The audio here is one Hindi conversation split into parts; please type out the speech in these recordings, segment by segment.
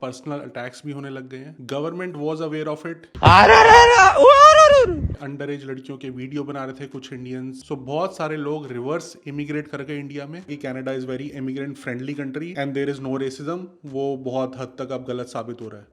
पर्सनल अटैक्स भी होने लग गए हैं। Government was aware of it. Under as लड़कियों के वीडियो बना रहे थे कुछ इंडियंस। सो बहुत सारे लोग रिवर्स इमिग्रेट कर गए इंडिया में। Canada is very immigrant friendly country and there is no racism. वो बहुत हद तक अब गलत साबित हो रहा है।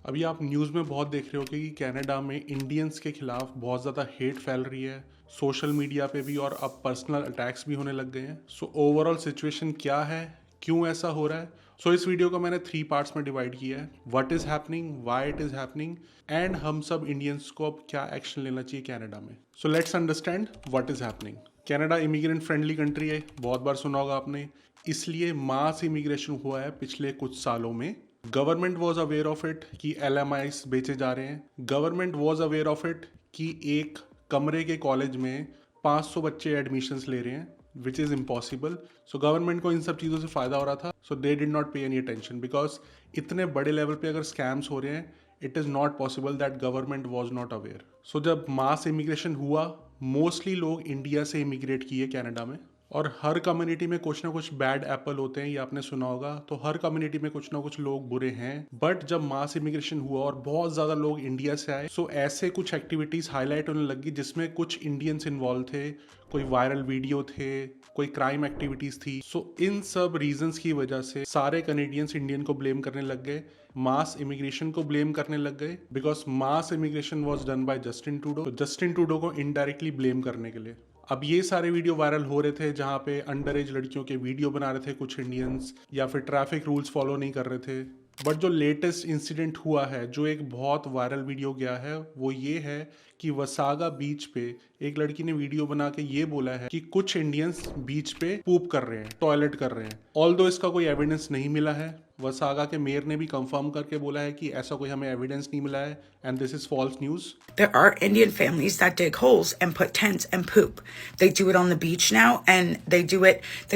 अभी आप न्यूज़ में बहुत देख रहे हो कि कनाडा में इंडियंस के खिलाफ बहुत ज़्यादा हेट फैल रही है सोशल मीडिया पे भी, और अब पर्सनल अटैक्स भी होने लग गए हैं। सो ओवरऑल सिचुएशन क्या है, क्यों ऐसा हो रहा है? सो इस वीडियो को मैंने 3 पार्ट्स में डिवाइड किया है। What is happening, why it is happening, and हम सब इंडियंस को अब क्या एक्शन लेना चाहिए कनाडा में। So let's understand what is happening. Canada immigrant friendly country है, बहुत बार सुना होगा आपने, इसलिए मास इमिग्रेशन हुआ है पिछले कुछ सालों में। Government was aware of it कि LMIs बेचे जा रहे हैं। Government was aware of it कि एक कमरे के कॉलेज में 500 बच्चे एडमिशन्स ले रहे हैं, which is impossible. So government को इन सब चीज़ों से फ़ायदा हो रहा था। So they did not pay any attention because इतने बड़े लेवल पे अगर स्कैम्स हो रहे हैं, it is not possible that government was not aware. So जब मास इमिग्रेशन हुआ, मोस्टली लोग इंडिया से इमिग्रेट किए कनाडा में। और हर कम्युनिटी में कुछ ना कुछ बैड एप्पल होते हैं, ये आपने सुना होगा। तो हर कम्युनिटी में कुछ ना कुछ लोग बुरे हैं। बट जब मास इमिग्रेशन हुआ और बहुत ज़्यादा लोग इंडिया से आए, सो ऐसे कुछ एक्टिविटीज़ हाईलाइट होने लगी जिसमें कुछ इंडियंस इन्वॉल्व थे। कोई वायरल वीडियो थे, कोई क्राइम एक्टिविटीज़ थी। सो इन सब रीजंस की वजह से सारे कनेडियंस इंडियन को ब्लेम करने लग गए, मास इमिग्रेशन को ब्लेम करने लग गए, because mass immigration was done by Justin Trudeau. Justin Trudeau को इनडायरेक्टली ब्लेम करने के लिए अब ये सारे वीडियो वायरल हो रहे थे जहाँ पे अंडर एज लड़कियों के वीडियो बना रहे थे कुछ इंडियंस, या फिर ट्रैफिक रूल्स फॉलो नहीं कर रहे थे। बट जो लेटेस्ट इंसिडेंट हुआ है, जो एक बहुत वायरल वीडियो गया है, वो ये है कि वसागा बीच पे एक लड़की ने वीडियो बना के ये बोला है कि कुछ इंडियंस बीच पे पूप कर रहे हैं, टॉयलेट कर रहे हैं। ऑल्दो इसका कोई एविडेंस नहीं मिला है। वसागा के मेयर ने भी कंफर्म करके बोला है कि ऐसा कोई हमें एविडेंस नहीं मिला है and this is false news. There are Indian families that dig holes and put tents and poop. They do it on the beach now, and they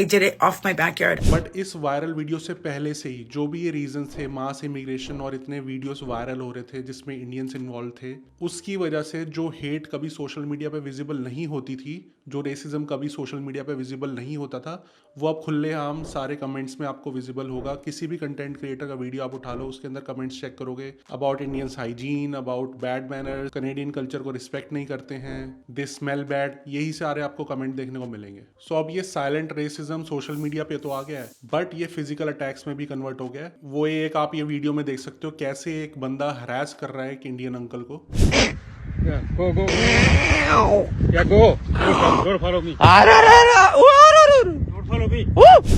did it off my backyard. But इस वायरल वीडियो से पहले से ही जो भी ये रीजन थे, मास इमिग्रेशन और इतने वीडियोस वायरल हो रहे थे जिसमें इंडियंस इन्वॉल्व थे, उसकी वजह से जो हेट कभी सोशल मीडिया पे विजिबल नहीं होती थी, जो रेसिज्म कभी सोशल मीडिया पे विजिबल नहीं होता था, वो अब खुलेआम सारे कमेंट्स में आपको विजिबल होगा। किसी भी कंटेंट क्रिएटर का वीडियो आप उठा लो, उसके अंदर कमेंट्स चेक करोगे, about Indians hygiene, about bad manners, Canadian culture को रिस्पेक्ट नहीं करते हैं, दे स्मेल बैड, यही सारे आपको कमेंट देखने को मिलेंगे। सो अब ये साइलेंट रेसिज्म सोशल मीडिया पे तो आ गया है, बट ये फिजिकल अटैक्स में भी कन्वर्ट हो गया है। वो एक आप ये वीडियो में देख सकते हो कैसे एक बंदा हरास कर रहा है एक इंडियन अंकल को। Yeah, go, go. Yeah, go. Don't follow me. Don't follow me.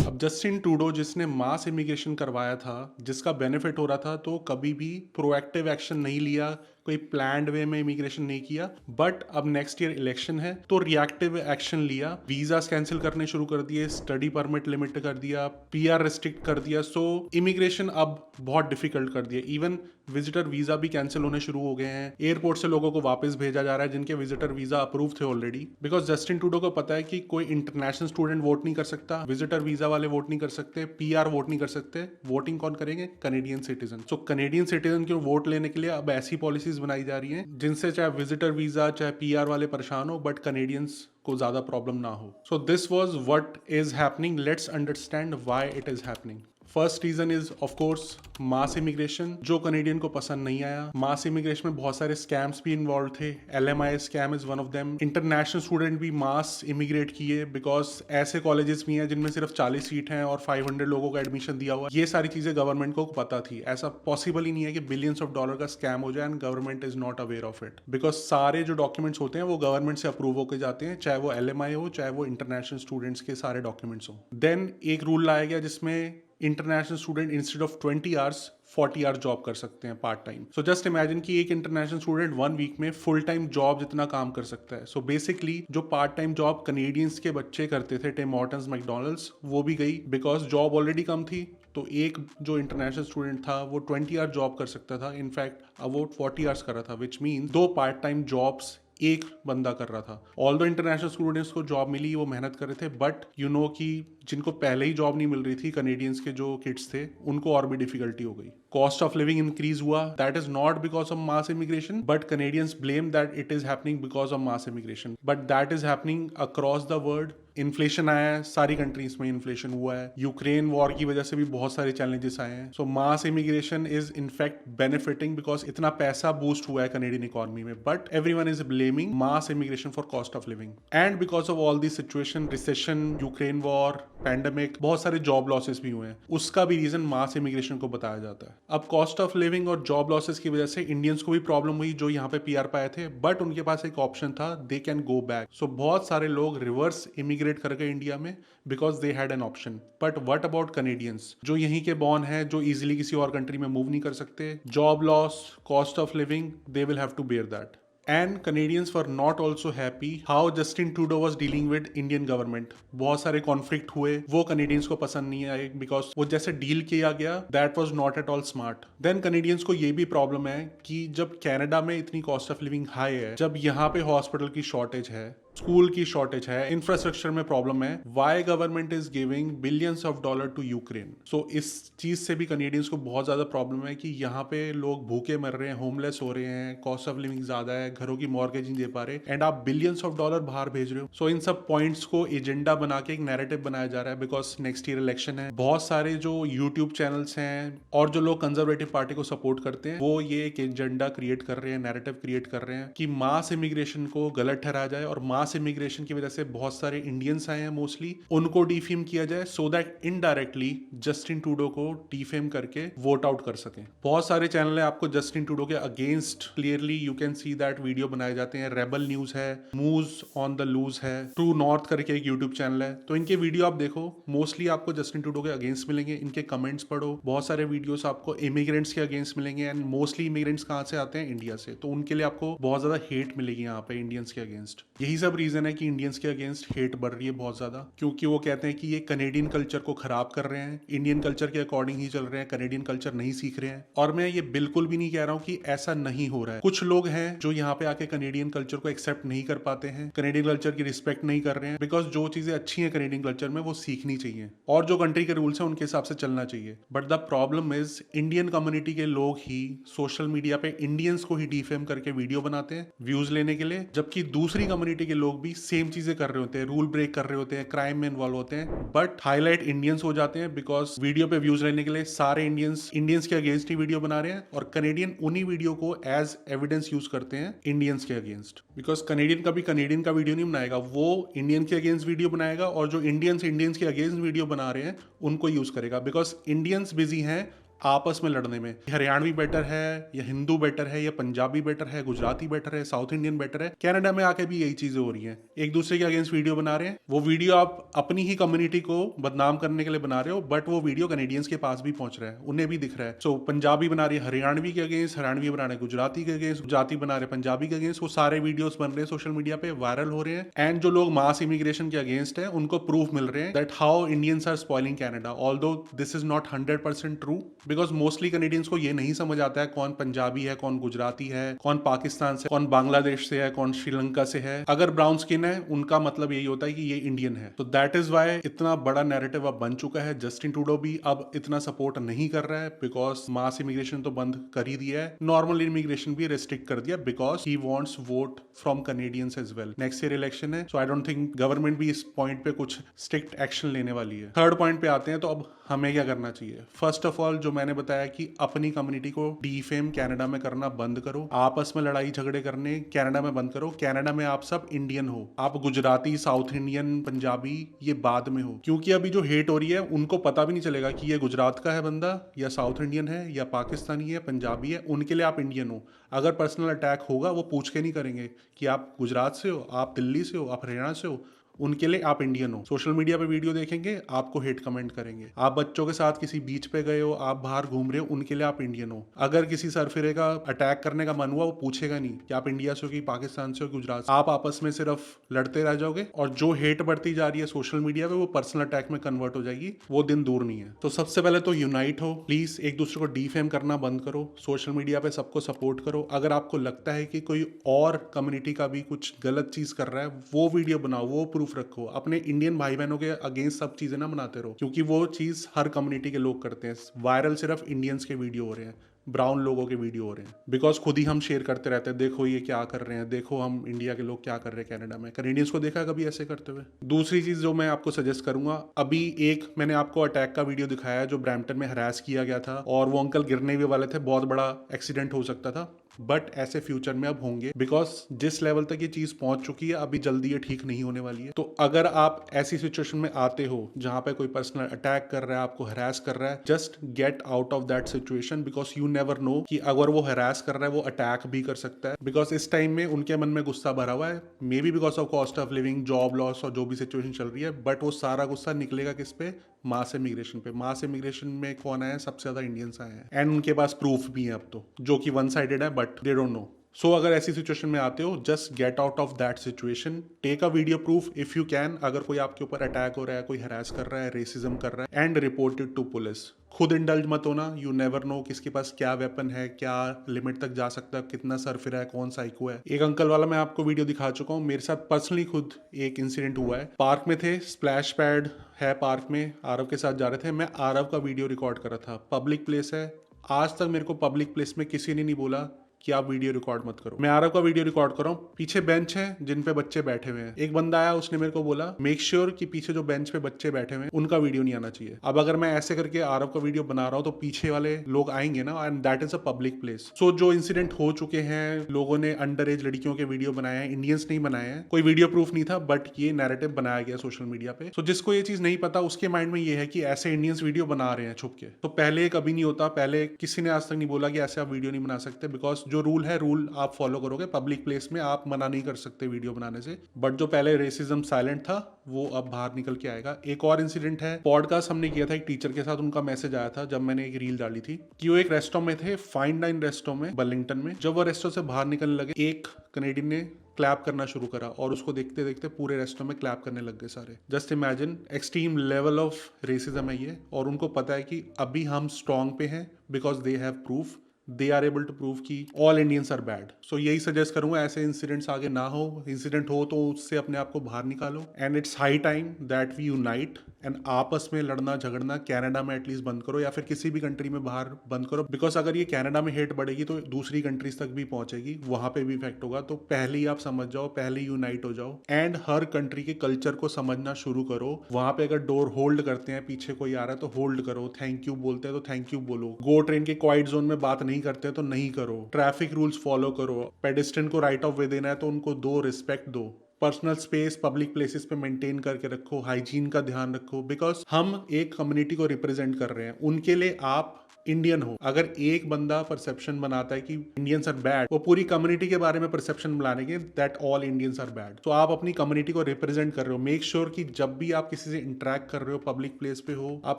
अब जस्टिन ट्रूडो जिसने मास इमिग्रेशन करवाया था, जिसका बेनिफिट हो रहा था, तो कभी भी प्रोएक्टिव एक्शन नहीं लिया, कोई प्लान्ड वे में इमिग्रेशन नहीं किया। बट अब नेक्स्ट ईयर इलेक्शन है तो रिएक्टिव एक्शन लिया, वीजास कैंसिल करने शुरू कर दिए, स्टडी परमिट लिमिट कर दिया, PR रिस्ट्रिक्ट कर दिया। सो इमिग्रेशन अब बहुत डिफिकल्ट कर दिया। इवन विजिटर वीजा भी कैंसिल होने शुरू हो गए हैं। एयरपोर्ट से लोगों को वापस भेजा जा रहा है जिनके विजिटर वीजा अप्रूव थे ऑलरेडी, बिकॉज जस्टिन ट्रूडो को पता है कि कोई इंटरनेशनल स्टूडेंट वोट नहीं कर सकता, विजिटर वीजा वाले वोट नहीं कर सकते, PR वोट नहीं कर सकते। वोटिंग कौन करेंगे? Canadian citizen. So Canadian citizen के वोट लेने के लिए अब ऐसी पॉलिसीज बनाई जा रही हैं जिनसे चाहे विजिटर वीजा चाहे PR वाले परेशान हो, बट कनेडियंस को ज्यादा प्रॉब्लम ना हो। So this was what is happening. Let's understand why it is happening. First reason is of course mass immigration, जो कनेडियन को पसंद नहीं आया। मास इमिग्रेशन में बहुत सारे स्कैम्स भी इन्वॉल्व थे। LMI scam is one of them. International student भी मास इमिग्रेट किए बिकॉज ऐसे कॉलेजेस भी हैं जिनमें सिर्फ 40 सीट हैं और 500 लोगों को एडमिशन दिया हुआ। ये सारी चीजें गवर्नमेंट को पता थी। ऐसा पॉसिबल ही नहीं है कि बिलियंस ऑफ डॉलर का स्कैम हो जाए and government is not aware of it, because सारे जो डॉक्यूमेंट्स होते हैं वो गवर्नमेंट से अप्रूव होकर जाते हैं, चाहे वो LMI हो चाहे वो इंटरनेशनल स्टूडेंट्स के सारे डॉक्यूमेंट्स हो। देन एक रूल लाया गया जिसमें international student instead of 20 hours 40 hours job कर सकते हैं part time. So just imagine कि एक इंटरनेशनल स्टूडेंट 1 वीक में फुल टाइम जॉब जितना काम कर सकता है। सो बेसिकली जो पार्ट टाइम जॉब कनेडियंस के बच्चे करते थे, टिम हॉर्टन्स, मैकडोनल्ड्स, वो भी गई बिकॉज जॉब ऑलरेडी कम थी। तो एक जो इंटरनेशनल स्टूडेंट था वो 20 आवर जॉब कर सकता था, इनफैक्ट अब वो 40 आवर्स कर रहा था, which mean 2 part time jobs एक बंदा कर रहा था। ऑल दो इंटरनेशनल स्टूडेंट्स को जॉब मिली, वो मेहनत कर रहे थे, बट यू नो कि जिनको पहले ही जॉब नहीं मिल रही थी, कनेडियंस के जो किड्स थे, उनको और भी डिफिकल्टी हो गई। कॉस्ट ऑफ लिविंग इंक्रीज हुआ। That is not because of mass immigration, but Canadians blame that it is happening because of mass immigration, but that is happening across the world. Inflation आया है, सारी कंट्रीज में इन्फ्लेशन हुआ है, यूक्रेन वॉर की वजह से भी बहुत सारे चैलेंजेस आए हैं। So mass immigration is in fact benefiting because इतना पैसा बूस्ट हुआ है कनेडियन इकोनॉमी में, but everyone is blaming mass immigration for cost of living and because of all this situation, recession, Ukraine war, pandemic, बहुत सारे जॉब लॉसेस भी हुए हैं, उसका भी रीजन मास इमिग्रेशन को बताया जाता है। अब कॉस्ट ऑफ लिविंग और जॉब लॉसेस की वजह से इंडियंस को भी प्रॉब्लम हुई जो यहाँ पे पीआर पाए थे, बट उनके पास एक ऑप्शन था, दे कैन गो बैक। सो बहुत सारे लोग रिवर्स इमिग्रेट कर गए इंडिया में because they had an option. But what about Canadians जो यहीं के बॉर्न है, जो इजिली किसी और कंट्री में मूव नहीं कर सकते? Job loss, cost of living, they will have to bear that. And Canadians were not also happy how Justin Trudeau was dealing with Indian government. बहुत सारे कॉन्फ्लिक्ट हुए, वो Canadians को पसंद नहीं आए बिकॉज वो जैसे डील किया गया that was not at all smart. Then Canadians को ये भी प्रॉब्लम है कि जब कनाडा में इतनी कॉस्ट ऑफ लिविंग हाई है, जब यहाँ पे हॉस्पिटल की शॉर्टेज है, स्कूल की शॉर्टेज है, इंफ्रास्ट्रक्चर में प्रॉब्लम है, why government is giving billions of dollar to Ukraine? So इस चीज से भी कनेडियंस को बहुत ज्यादा प्रॉब्लम है कि यहाँ पे लोग भूखे मर रहे हैं, होमलेस हो रहे हैं, कॉस्ट ऑफ लिविंग ज्यादा है, घरों की मॉर्गेज नहीं दे पा रहे, एंड आप बिलियंस ऑफ डॉलर बाहर भेज रहे हो। सो इन सब पॉइंट्स को एजेंडा बना के एक नैरेटिव बनाया जा रहा है बिकॉज नेक्स्ट ईयर इलेक्शन है। बहुत सारे जो यूट्यूब चैनल्स हैं और जो लोग कंजर्वेटिव पार्टी को सपोर्ट करते हैं, वो ये एक एजेंडा क्रिएट कर रहे हैं, नैरेटिव क्रिएट कर रहे हैं कि मास इमिग्रेशन को गलत ठहराया जाए और मास इमिग्रेशन की वजह से बहुत सारे इंडियंस आए हैं मोस्टली, उनको डिफेम किया जाए so that indirectly Justin Trudeau को डिफेम करके वोट आउट कर सकें। बहुत सारे चैनल है आपको जस्टिन ट्रूडो के against clearly you can see that video बनाए जाते हैं। रेबल न्यूज है, मूव ऑन द लूज है, ट्रू नॉर्थ करके एक यूट्यूब चैनल है, तो इनके वीडियो आप देखो, मोस्टली आपको जस्टिन ट्रूडो के अगेंस्ट मिलेंगे। इनके कमेंट्स पढ़ो, बहुत सारे वीडियोस आपको इमिग्रेंट्स के अगेंस्ट मिलेंगे एंड मोस्टली इमिग्रेंट्स कहाँ से आते हैं? इंडिया से, तो उनके लिए आपको बहुत ज्यादा हेट मिलेगी यहाँ पे इंडियंस के अगेंस्ट। यही सब रीजन है कि इंडियंस के अगेंस्ट हेट बढ़ रही है बहुत ज्यादा, क्योंकि वो कहते हैं कि ये कनेडियन कल्चर को खराब कर रहे हैं, इंडियन कल्चर के अकॉर्डिंग ही चल रहे हैं, कनेडियन कल्चर नहीं सीख रहे हैं। और मैं ये बिल्कुल भी नहीं कह रहा हूँ कि ऐसा नहीं हो रहा है। कुछ लोग हैं जो यहाँ पे आके कनेडियन कल्चर को एक्सेप्ट नहीं कर पाते हैं, कनेडियन कल्चर की रिस्पेक्ट नहीं कर रहे हैं, बिकॉज जो चीजें अच्छी हैं कनेडियन कल्चर में वो सीखनी चाहिए और जो कंट्री के रूल्स हैं उनके हिसाब से चलना चाहिए। But the problem is Indian community के लोग ही सोशल मीडिया पे इंडियंस को ही डिफेम करके वीडियो बनाते हैं व्यूज लेने के लिए, जबकि दूसरी कम्युनिटी के लोग भी सेम चीजें कर रहे होते हैं, रूल ब्रेक कर रहे होते हैं, क्राइम में इन्वॉल्व होते हैं, बट हाईलाइट इंडियंस हो जाते हैं बिकॉज वीडियो पे व्यूज लेने के लिए सारे इंडियंस के अगेंस्ट ही वीडियो बना रहे हैं और कनेडियन उन्हीं वीडियो को एज एविडेंस यूज करते हैं इंडियंस के अगेंस्ट। बिकॉज कनेडियन कभी कनेडियन का वीडियो नहीं बनाएगा, वो इंडियन के अगेंस्ट वीडियो बनाएगा और जो इंडियंस के अगेंस्ट वीडियो बना रहे हैं उनको यूज करेगा बिकॉज इंडियंस बिजी हैं आपस में लड़ने में। हरियाणवी बेटर है या हिंदू बेटर है या पंजाबी बेटर है, गुजराती बेटर है, साउथ इंडियन बेटर है। कनाडा में आके भी यही चीजें हो रही हैं, एक दूसरे के अगेंस्ट वीडियो बना रहे हैं। वो वीडियो आप अपनी ही कम्युनिटी को बदनाम करने के लिए बना रहे हो, बट वो वीडियो कनेडियंस के पास भी पहुंच रहा है, उन्हें भी दिख रहा है। सो पंजाबी बना रही है हरियाणवी के अगेंस्ट, हरियाणवी बना रहे गुजराती के अगेंस्ट, गुजराती बना रहे पंजाबी के अगेंस्ट। वो सारे वीडियोस बन रहे हैं सोशल मीडिया पे, वायरल हो रहे हैं एंड जो लोग मास इमिग्रेशन के अगेंस्ट है उनको प्रूफ मिल रहे हैं that how Indians are spoiling Canada, although this is not 100% true because mostly Canadians को ये नहीं समझ आता है कौन पंजाबी है, कौन गुजराती है, कौन पाकिस्तान से, कौन बांग्लादेश से है, कौन श्रीलंका से है। अगर ब्राउन स्किन है उनका मतलब यही होता है कि ये इंडियन है। तो दैट इज वाई इतना बड़ा नैरेटिव अब बन चुका है। जस्टिन ट्रूडो भी अब इतना सपोर्ट नहीं कर रहा है बिकॉज मास इमिग्रेशन तो बंद कर ही दिया है, नॉर्मल इमिग्रेशन भी रेस्ट्रिक्ट कर दिया because he wants vote from Canadians as well. Next year election है, so I don't think government भी इस पॉइंट पे कुछ स्ट्रिक्ट एक्शन लेने वाली है। थर्ड पॉइंट पे आते हैं, तो अब हमें क्या करना चाहिए? फर्स्ट ऑफ ऑल जो मैंने बताया कि अपनी कम्युनिटी को डिफेम कनाडा में करना बंद करो, आपस में लड़ाई झगड़े करने कनाडा में बंद करो। कनाडा में आप सब इंडियन हो, आप गुजराती, साउथ इंडियन, पंजाबी ये बाद में हो, क्योंकि अभी जो हेट हो रही है उनको पता भी नहीं चलेगा कि ये गुजरात का है बंदा या साउथ इंडियन है या पाकिस्तानी है, पंजाबी है, उनके लिए आप इंडियन हो। अगर पर्सनल अटैक होगा वो पूछ के नहीं करेंगे कि आप गुजरात से हो, आप दिल्ली से हो, आप हरियाणा से हो, उनके लिए आप इंडियन हो। सोशल मीडिया पे वीडियो देखेंगे, आपको हेट कमेंट करेंगे। आप बच्चों के साथ किसी बीच पे गए हो, आप बाहर घूम रहे हो, उनके लिए आप इंडियन हो। अगर किसी सरफिरे का अटैक करने का मन हुआ, वो पूछेगा नहीं कि आप इंडिया से हो कि पाकिस्तान से हो, गुजरात से। आप आपस में सिर्फ लड़ते रह जाओगे और जो हेट बढ़ती जा रही है सोशल मीडिया पे वो पर्सनल अटैक में कन्वर्ट हो जाएगी। वो दिन दूर नहीं है। तो सबसे पहले तो यूनाइट हो, प्लीज एक दूसरे को डिफेम करना बंद करो, सोशल मीडिया पे सबको सपोर्ट करो। अगर आपको लगता है कि कोई और कम्युनिटी का भी कुछ गलत चीज कर रहा है, वो वीडियो बनाओ, वो प्रूफ रखो। अपने इंडियन भाई बहनों के अगेंस्ट सब चीजें ना बनाते रहो, क्योंकि वो चीज हर कम्युनिटी के लोग करते हैं। वायरल सिर्फ इंडियंस के वीडियो हो रहे हैं, ब्राउन लोगों के वीडियो हो रहे हैं, बिकॉज खुद ही हम शेयर करते रहते हैं, देखो ये क्या कर रहे हैं, देखो हम इंडिया के लोग क्या कर रहे हैं कनाडा में। कैनेडियंस को देखा कभी ऐसे करते हुए? दूसरी चीज जो मैं आपको सजेस्ट करूंगा, अभी एक मैंने आपको अटैक का वीडियो दिखाया है जो ब्रैम्पटन में हरास किया गया था और वो अंकल गिरने भी वाले थे, बहुत बड़ा एक्सीडेंट हो सकता था, बट ऐसे फ्यूचर में अब होंगे, बिकॉज जिस लेवल तक ये चीज पहुंच चुकी है अभी जल्दी ये ठीक नहीं होने वाली है। तो अगर आप ऐसी सिचुएशन में आते हो जहां पे कोई पर्सनल अटैक कर रहा है, आपको हरास कर रहा है, just get out of that situation, because you never know कि अगर वो हरास कर रहा है वो अटैक भी कर सकता है। बिकॉज इस टाइम में उनके मन में गुस्सा भरा हुआ है, may be because of cost of living, job loss और जो भी सिचुएशन चल रही है, बट वो सारा गुस्सा निकलेगा किस पे? मास इमिग्रेशन पे। मास इमिग्रेशन में कौन आया है? सबसे ज्यादा इंडियंस आए हैं, एंड उनके पास प्रूफ भी है अब तो, जो कि वन साइडेड है, but they don't know. So अगर ऐसी सिचुएशन में आते हो, just get out of that situation, take a video proof if you can. अगर कोई आपके ऊपर अटैक हो रहा है, कोई हरास कर रहा है, रेसिज्म कर रहा है, and report it to police. खुद इंडल्ज मत होना, यू नेवर नो किसके पास क्या वेपन है, क्या लिमिट तक जा सकता है, कितना सर फिरा है, कौन साइको है। एक अंकल वाला मैं आपको वीडियो दिखा चुका हूँ, मेरे साथ पर्सनली खुद एक इंसिडेंट हुआ है। पार्क में थे, स्प्लैश पैड है पार्क में, आरव के साथ जा रहे थे, मैं आरव का वीडियो रिकॉर्ड कर रहा था। पब्लिक प्लेस है, आज तक मेरे को पब्लिक प्लेस में किसी ने नहीं बोला कि आप वीडियो रिकॉर्ड मत करो। मैं आरव का वीडियो रिकॉर्ड कर रहा हूँ, पीछे बेंच है जिन पे बच्चे बैठे हुए हैं। एक बंदा आया, उसने मेरे को बोला मेक श्योर कि पीछे जो बेंच पे बच्चे बैठे हुए हैं उनका वीडियो नहीं आना चाहिए। अब अगर मैं ऐसे करके आरव का वीडियो बना रहा हूँ तो पीछे वाले लोग आएंगे ना, and that is a public place. So जो इंसिडेंट हो चुके हैं, लोगों ने अंडर एज लड़कियों के वीडियो बनाए हैं, इंडियंस नहीं बनाए हैं, कोई वीडियो प्रूफ नहीं था, बट ये नैरेटिव बनाया गया सोशल मीडिया पे। सो जिसको ये चीज नहीं पता उसके माइंड में ये है कि ऐसे इंडियंस वीडियो बना रहे हैं छुप के। तो पहले कभी नहीं होता, पहले किसी ने आज तक नहीं बोला कि ऐसे आप वीडियो नहीं बना सकते, बिकॉज जो रूल है, रूल आप फॉलो करोगे। पब्लिक प्लेस में आप मना नहीं कर सकते वीडियो बनाने से, बट जो पहले रेसिज्म साइलेंट था वो अब बाहर निकल के आएगा। एक और इंसिडेंट है, पॉडकास्ट हमने किया था एक टीचर के साथ, उनका मैसेज आया था जब मैंने एक रील डाली थी कि वो एक रेस्टोरेंट में थे, फाइन डाइन रेस्टोरेंट में बर्लिंगटन में। जब वो रेस्टोरेंट से बाहर निकलने लगे, एक कनेडियन ने क्लैप करना शुरू करा और उसको देखते देखते पूरे रेस्टोरेंट में क्लैप करने लग गए सारे। Just imagine, extreme level of racism है ये, और उनको पता है कि अभी हम स्ट्रॉन्ग पे हैं because they have proof, they are able to prove कि all Indians are bad. So यही सजेस्ट करूंगा, ऐसे इंसिडेंट्स आगे ना हो। इंसिडेंट हो तो उससे अपने आप को बाहर निकालो, and it's high time that we unite, and आपस में लड़ना झगड़ना कनाडा में एटलीस्ट बंद करो, या फिर किसी भी कंट्री में बाहर बंद करो। बिकॉज अगर ये कनाडा में हेट बढ़ेगी तो दूसरी कंट्रीज तक भी पहुंचेगी, वहां पे भी इफेक्ट होगा। तो पहले ही आप समझ जाओ, पहले यूनाइट हो जाओ, एंड हर कंट्री के कल्चर को समझना शुरू करो। वहां पे अगर डोर होल्ड करते हैं, पीछे कोई आ रहा है तो होल्ड करो, थैंक यू बोलते हैं तो थैंक यू बोलो, गो ट्रेन के क्वाइट जोन में बात नहीं करते तो नहीं करो, ट्रैफिक रूल्स फॉलो करो, पेडेस्ट्रियन को राइट ऑफ वे देना है तो उनको दो, रिस्पेक्ट दो, पर्सनल स्पेस पब्लिक प्लेसेस पे मेंटेन करके रखो, हाइजीन का ध्यान रखो, बिकॉज हम एक कम्युनिटी को रिप्रेजेंट कर रहे हैं, उनके लिए आप इंडियन हो। अगर एक बंदा परसेप्शन बनाता है कि इंडियंस आर बैड, वो पूरी कम्युनिटी के बारे में परसेप्शन बनाने that all Indians are bad. तो आप अपनी कम्युनिटी को रिप्रेजेंट कर रहे हो, मेक श्योर कि जब भी आप किसी से इंटरेक्ट कर रहे हो, पब्लिक प्लेस पे हो, आप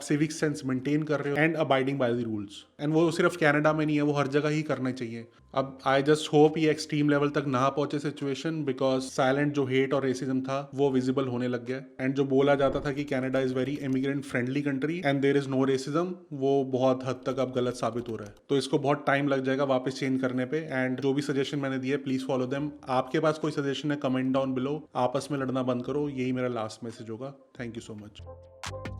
सिविक सेंस मेंटेन कर रहे हो and abiding by the rules. And वो सिर्फ कनाडा में नहीं है, वो हर जगह ही करना चाहिए। अब आई जस्ट होप ये एक्सट्रीम लेवल तक ना पहुंचे सिचुएशन, बिकॉज साइलेंट जो हेट और रेसिज्म था वो विजिबल होने लग गया, एंड जो बोला जाता था कि Canada is very immigrant friendly country and there is no racism, वो बहुत हद तक अब गलत साबित हो रहा है। तो इसको बहुत टाइम लग जाएगा वापस चेंज करने पे, एंड जो भी सजेशन मैंने दिए प्लीज फॉलो देम। आपके पास कोई सजेशन है, कमेंट डाउन बिलो। आपस में लड़ना बंद करो, यही मेरा लास्ट मैसेज होगा। Thank you so much.